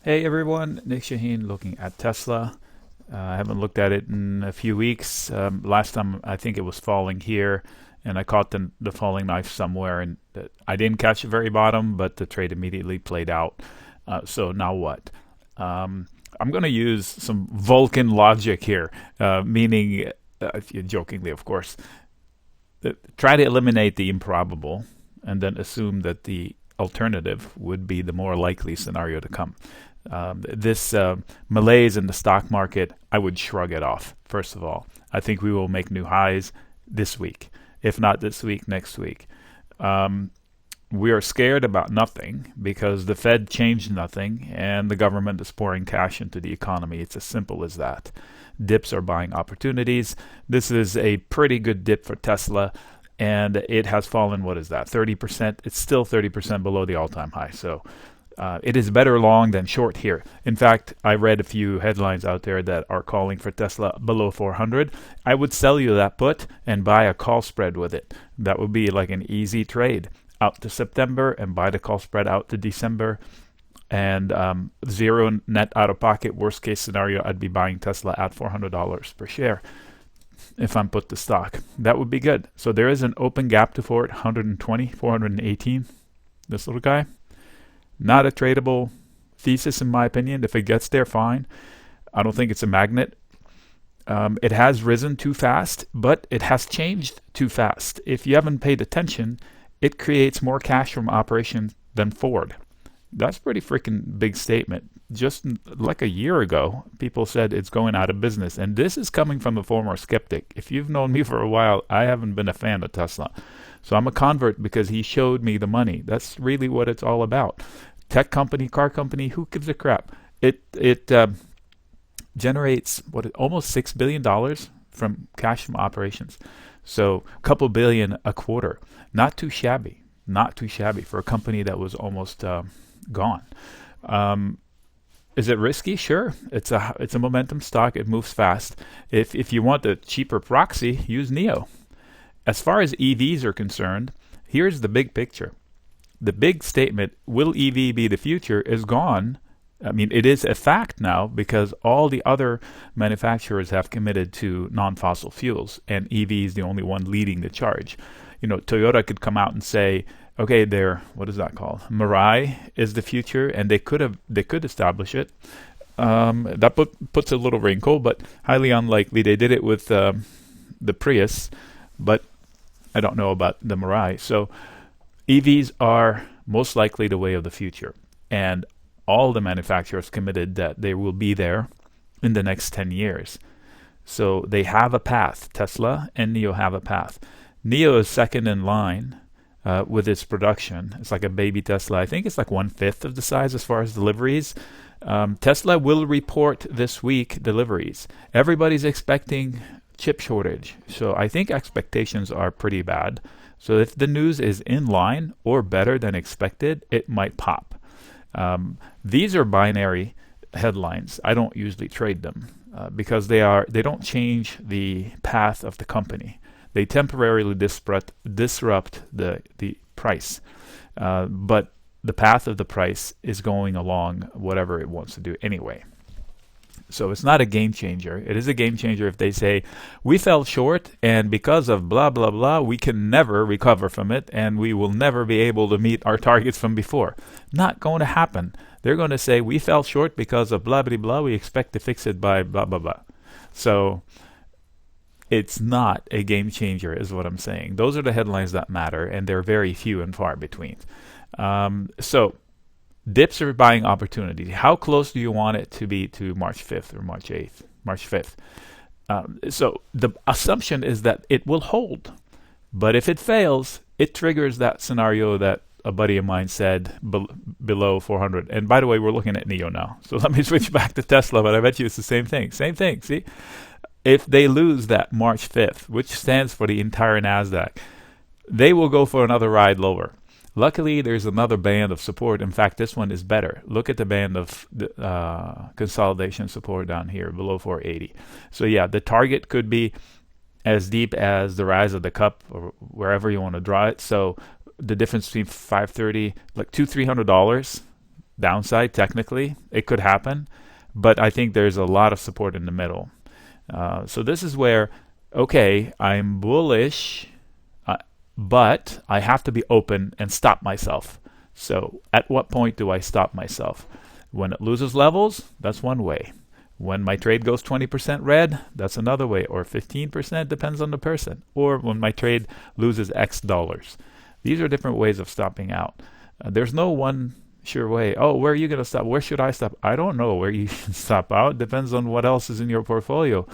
Hey everyone, Nick Shaheen looking at Tesla. I haven't looked at it in a few weeks. Last time I think it was falling here, and I caught the falling knife somewhere, and I didn't catch the very bottom, but the trade immediately played out. So now what? I'm going to use some Vulcan logic here, meaning, jokingly of course, try to eliminate the improbable and then assume that the alternative would be the more likely scenario to come. This malaise in the stock market, I would shrug it off. First of all, I think we will make new highs this week. If not this week, next week. We are scared about nothing because the Fed changed nothing and the government is pouring cash into the economy. It's as simple as that. Dips are buying opportunities. This is a pretty good dip for Tesla, and it has fallen, what is that, 30%? It's still 30% below the all-time high. So it is better long than short here. In fact, I read a few headlines out there that are calling for Tesla below 400. I would sell you that put and buy a call spread with it. That would be like an easy trade out to September and buy the call spread out to December. And zero net out of pocket. Worst case scenario, I'd be buying Tesla at $400 per share if I'm put to stock. That would be good. So there is an open gap to 420, 418. This little guy. Not a tradable thesis, in my opinion. If it gets there, fine. I don't think it's a magnet. It has risen too fast, but it has changed too fast. If you haven't paid attention, it creates more cash from operations than Ford. That's a pretty freaking big statement. Just like a year ago, people said it's going out of business. And this is coming from a former skeptic. If you've known me for a while, I haven't been a fan of Tesla. So I'm a convert because he showed me the money. That's really what it's all about. Tech company, car company, who gives a crap? It generates almost $6 billion from cash from operations. So a couple billion a quarter. Not too shabby. Not too shabby for a company that was almost gone. Is it risky? Sure. It's a momentum stock. It moves fast. If you want a cheaper proxy, use NIO. As far as EVs are concerned, here's the big picture. The big statement, will EV be the future, is gone. I mean, it is a fact now because all the other manufacturers have committed to non-fossil fuels, and EV is the only one leading the charge. You know, Toyota could come out and say, okay, what is that called? Mirai is the future, and they could establish it. That puts a little wrinkle, but highly unlikely. They did it with the Prius, but I don't know about the Mirai. So EVs are most likely the way of the future, and all the manufacturers committed that they will be there in the next 10 years. So they have a path. Tesla and NIO have a path. NIO is second in line with its production. It's like a baby Tesla. I think it's like 1/5 of the size as far as deliveries. Tesla will report this week deliveries. Everybody's expecting chip shortage. So I think expectations are pretty bad. So if the news is in line or better than expected, it might pop. These are binary headlines. I don't usually trade them because they don't change the path of the company. They temporarily disrupt the price, but the path of the price is going along whatever it wants to do anyway. So it's not a game changer. It is a game changer if they say, we fell short and because of blah, blah, blah, we can never recover from it and we will never be able to meet our targets from before. Not going to happen. They're going to say, we fell short because of blah, blah, blah. We expect to fix it by blah, blah, blah. So it's not a game changer is what I'm saying. Those are the headlines that matter, and they're very few and far between. So dips are buying opportunity. How close do you want it to be to March 5th or March 8th? March 5th. So the assumption is that it will hold. But if it fails, it triggers that scenario that a buddy of mine said below 400. And by the way, we're looking at NIO now. So let me switch back to Tesla, but I bet you it's the same thing. Same thing, see? If they lose that March 5th, which stands for the entire NASDAQ, they will go for another ride lower. Luckily, there's another band of support. In fact, this one is better. Look at the band of consolidation support down here below 480. So yeah, the target could be as deep as the rise of the cup or wherever you want to draw it. So the difference between 530, like $200-300, Downside, technically, it could happen, but I think there's a lot of support in the middle. So this is where, okay, I'm bullish, but I have to be open and stop myself. So at what point do I stop myself? When it loses levels, that's one way. When my trade goes 20% red, that's another way, or 15%, depends on the person. Or when my trade loses X dollars. These are different ways of stopping out. There's no one sure way. Oh, where are you going to stop? Where should I stop? I don't know where you should stop out. Depends on what else is in your portfolio.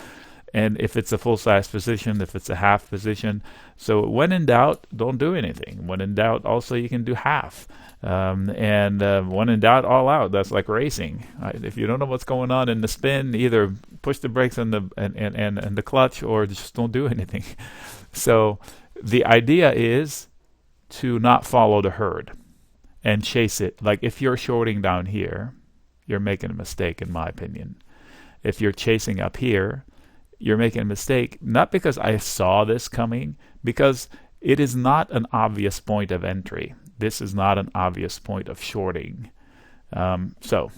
And if it's a full-size position, if it's a half position. So when in doubt, don't do anything. When in doubt, also you can do half. When in doubt, all out. That's like racing. If you don't know what's going on in the spin, either push the brakes and the clutch, or just don't do anything. So the idea is to not follow the herd and chase it. Like if you're shorting down here, you're making a mistake, in my opinion. If you're chasing up here, you're making a mistake, not because I saw this coming, because it is not an obvious point of entry. This is not an obvious point of shorting. So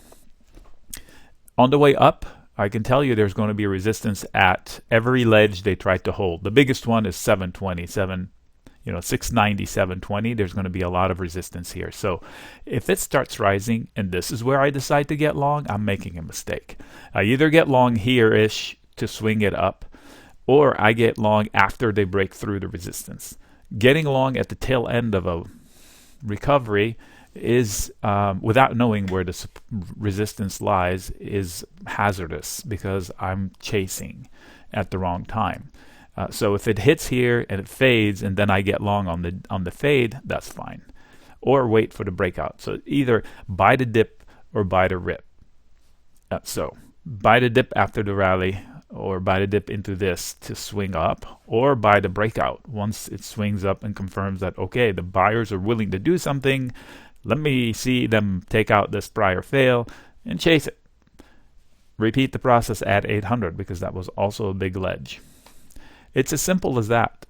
on the way up, I can tell you there's going to be resistance at every ledge they try to hold. The biggest one is 727, 690, 720. There's going to be a lot of resistance here. So if it starts rising and this is where I decide to get long, I'm making a mistake. I either get long here-ish to swing it up, or I get long after they break through the resistance. Getting long at the tail end of a recovery is, without knowing where the resistance lies, is hazardous because I'm chasing at the wrong time. So if it hits here and it fades, and then I get long on the fade, that's fine. Or wait for the breakout. So either buy the dip or buy the rip. So buy the dip after the rally, or buy the dip into this to swing up, or buy the breakout once it swings up and confirms that, okay, the buyers are willing to do something. Let me see them take out this prior fail and chase it. Repeat the process at 800 because that was also a big ledge. It's as simple as that.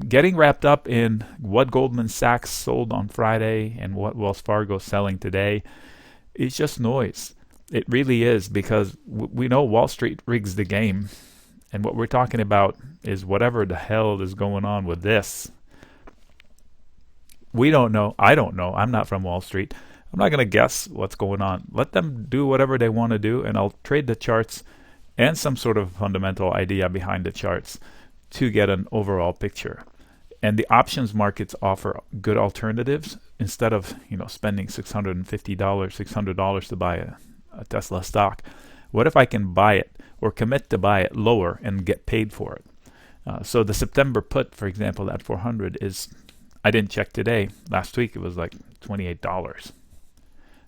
Getting wrapped up in what Goldman Sachs sold on Friday and what Wells Fargo is selling today is just noise. It really is, because we know Wall Street rigs the game. And what we're talking about is whatever the hell is going on with this. We don't know. I don't know. I'm not from Wall Street. I'm not going to guess what's going on. Let them do whatever they want to do, and I'll trade the charts and some sort of fundamental idea behind the charts to get an overall picture. And the options markets offer good alternatives. Instead of spending $650, $600 to buy a Tesla stock, what if I can buy it or commit to buy it lower and get paid for it? So the September put, for example, at 400 is, I didn't check today. Last week it was like $28.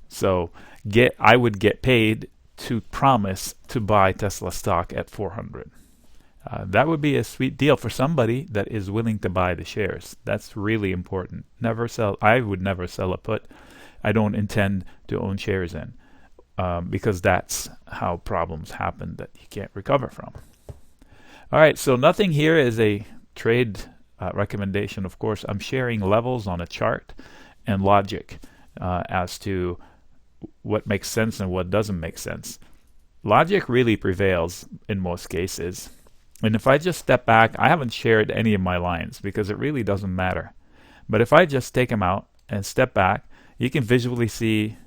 So I would get paid to promise to buy Tesla stock at 400. That would be a sweet deal for somebody that is willing to buy the shares. That's really important. Never sell. I would never sell a put. I don't intend to own shares in. Because that's how problems happen that you can't recover from. All right, so nothing here is a trade recommendation. Of course, I'm sharing levels on a chart and logic as to what makes sense and what doesn't make sense. Logic really prevails in most cases. And if I just step back, I haven't shared any of my lines because it really doesn't matter. But if I just take them out and step back, you can visually see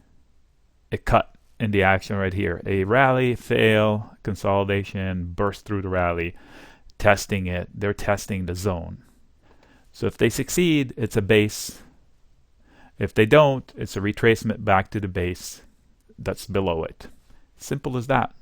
a cut in the action right here. A rally, fail, consolidation, burst through the rally, testing it. They're testing the zone. So if they succeed, it's a base. If they don't, it's a retracement back to the base that's below it. Simple as that.